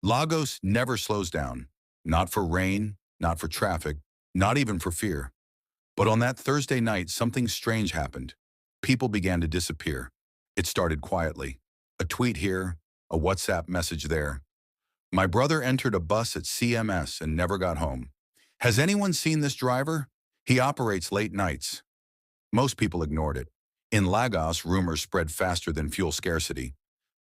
Lagos never slows down. Not for rain, not for traffic, not even for fear. But on that Thursday night, something strange happened. People began to disappear. It started quietly. A tweet here, a WhatsApp message there. My brother entered a bus at CMS and never got home. Has anyone seen this driver? He operates late nights. Most people ignored it. In Lagos, rumors spread faster than fuel scarcity.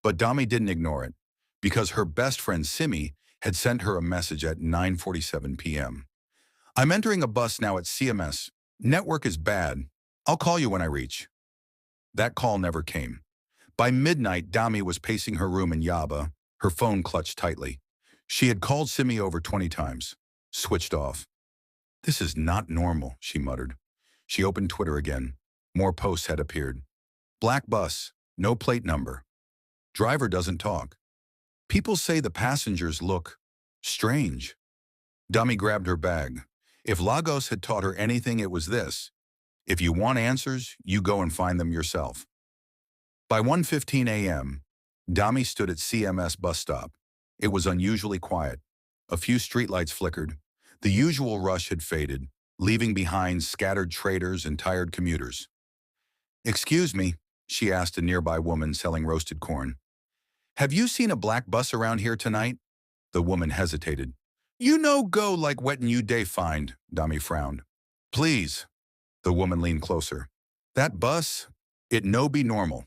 But Dami didn't ignore it, because her best friend Simi had sent her a message at 9:47 p.m. I'm entering a bus now at CMS. Network is bad. I'll call you when I reach. That call never came. By midnight, Dami was pacing her room in Yaba, her phone clutched tightly. She had called Simi over 20 times. Switched off. This is not normal, she muttered. She opened Twitter again. More posts had appeared. Black bus, no plate number. Driver doesn't talk. People say the passengers look strange. Dami grabbed her bag. If Lagos had taught her anything, it was this. If you want answers, you go and find them yourself. By 1:15 a.m., Dami stood at CMS bus stop. It was unusually quiet. A few streetlights flickered. The usual rush had faded, leaving behind scattered traders and tired commuters. Excuse me, she asked a nearby woman selling roasted corn. Have you seen a black bus around here tonight? The woman hesitated. You know go like wettin' you day find, Dami frowned. Please. The woman leaned closer. That bus, it no be normal.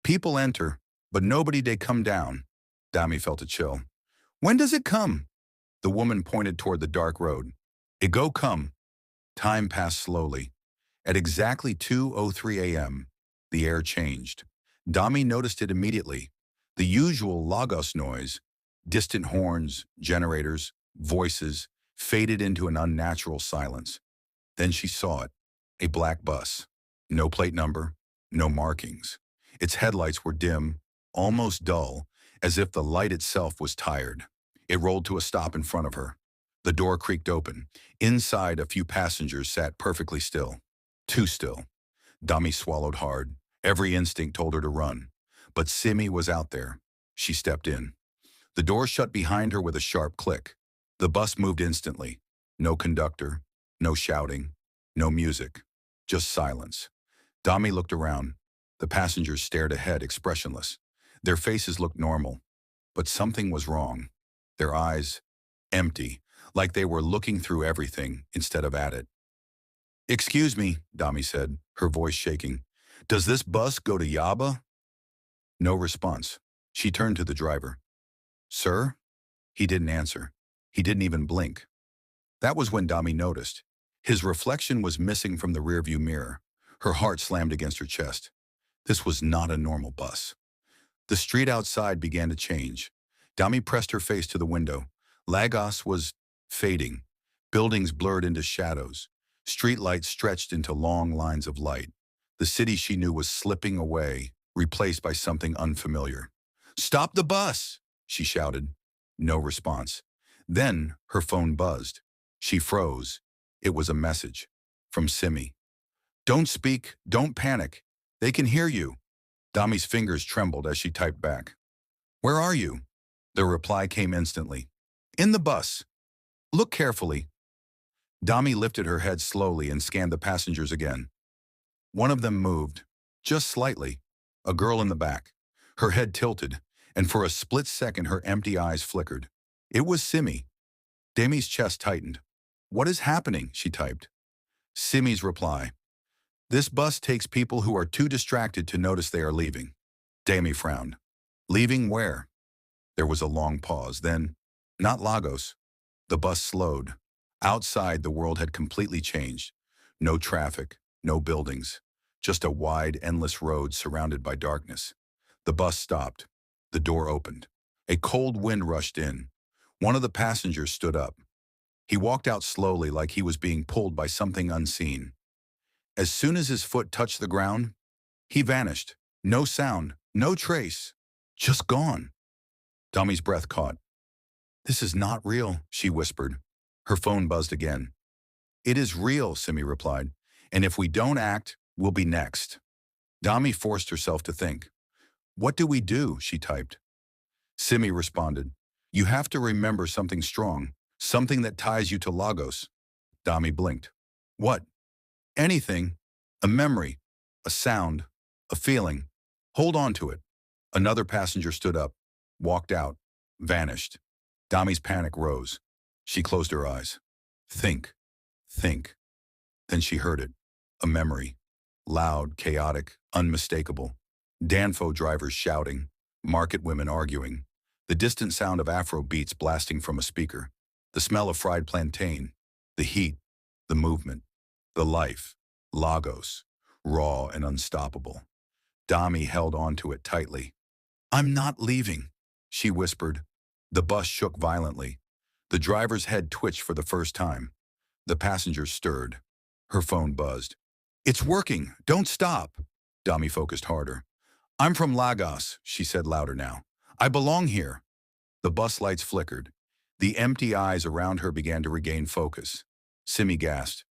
People enter, but nobody they come down. Dami felt a chill. When does it come? The woman pointed toward the dark road. It go come. Time passed slowly. At exactly 2:03 a.m., the air changed. Dami noticed it immediately. The usual Lagos noise, distant horns, generators, voices, faded into an unnatural silence. Then she saw it, a black bus. No plate number, no markings. Its headlights were dim, almost dull, as if the light itself was tired. It rolled to a stop in front of her. The door creaked open. Inside, a few passengers sat perfectly still. Too still. Dami swallowed hard. Every instinct told her to run. But Simi was out there. She stepped in. The door shut behind her with a sharp click. The bus moved instantly. No conductor, no shouting, no music, just silence. Dami looked around. The passengers stared ahead, expressionless. Their faces looked normal, but something was wrong. Their eyes, empty, like they were looking through everything instead of at it. Excuse me, Dami said, her voice shaking. Does this bus go to Yaba? No response. She turned to the driver. Sir? He didn't answer. He didn't even blink. That was when Dami noticed. His reflection was missing from the rearview mirror. Her heart slammed against her chest. This was not a normal bus. The street outside began to change. Dami pressed her face to the window. Lagos was fading. Buildings blurred into shadows. Streetlights stretched into long lines of light. The city she knew was slipping away, replaced by something unfamiliar. Stop the bus, she shouted. No response. Then her phone buzzed. She froze. It was a message from Simi. Don't speak, don't panic. They can hear you. Dami's fingers trembled as she typed back. Where are you? The reply came instantly. In the bus. Look carefully. Dami lifted her head slowly and scanned the passengers again. One of them moved, just slightly. A girl in the back. Her head tilted, and for a split second her empty eyes flickered. It was Simi. Dami's chest tightened. What is happening? She typed. Simi's reply. This bus takes people who are too distracted to notice they are leaving. Dami frowned. Leaving where? There was a long pause. Then, not Lagos. The bus slowed. Outside, the world had completely changed. No traffic, no buildings. Just a wide, endless road surrounded by darkness. The bus stopped. The door opened. A cold wind rushed in. One of the passengers stood up. He walked out slowly like he was being pulled by something unseen. As soon as his foot touched the ground, he vanished. No sound, no trace. Just gone. Dami's breath caught. This is not real, she whispered. Her phone buzzed again. It is real, Simi replied. And if we don't act, we'll be next. Dami forced herself to think. What do we do? She typed. Simi responded. You have to remember something strong, something that ties you to Lagos. Dami blinked. What? Anything. A memory, a sound, a feeling. Hold on to it. Another passenger stood up, walked out, vanished. Dami's panic rose. She closed her eyes. Think, think. Then she heard it. A memory. Loud, chaotic, unmistakable. Danfo drivers shouting, market women arguing. The distant sound of Afro beats blasting from a speaker. The smell of fried plantain. The heat. The movement. The life. Lagos. Raw and unstoppable. Dami held on to it tightly. I'm not leaving, she whispered. The bus shook violently. The driver's head twitched for the first time. The passengers stirred. Her phone buzzed. It's working. Don't stop. Dami focused harder. I'm from Lagos, she said louder now. I belong here. The bus lights flickered. The empty eyes around her began to regain focus. Simi gasped.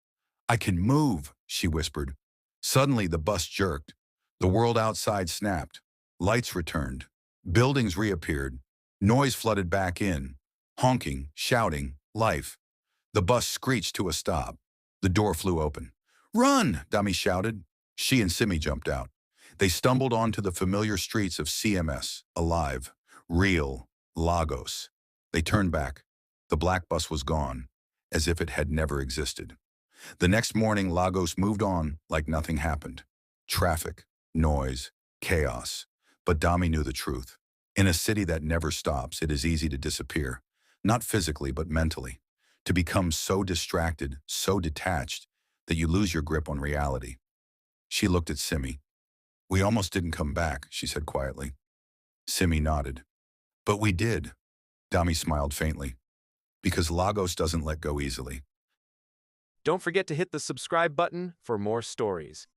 I can move, she whispered. Suddenly the bus jerked. The world outside snapped. Lights returned. Buildings reappeared. Noise flooded back in. Honking, shouting, life. The bus screeched to a stop. The door flew open. Run, Dami shouted. She and Simi jumped out. They stumbled onto the familiar streets of CMS, alive, real, Lagos. They turned back. The black bus was gone, as if it had never existed. The next morning, Lagos moved on like nothing happened. Traffic, noise, chaos. But Dami knew the truth. In a city that never stops, it is easy to disappear. Not physically, but mentally. To become so distracted, so detached, that you lose your grip on reality. She looked at Simi. We almost didn't come back, she said quietly. Simi nodded. But we did. Dami smiled faintly. Because Lagos doesn't let go easily. Don't forget to hit the subscribe button for more stories.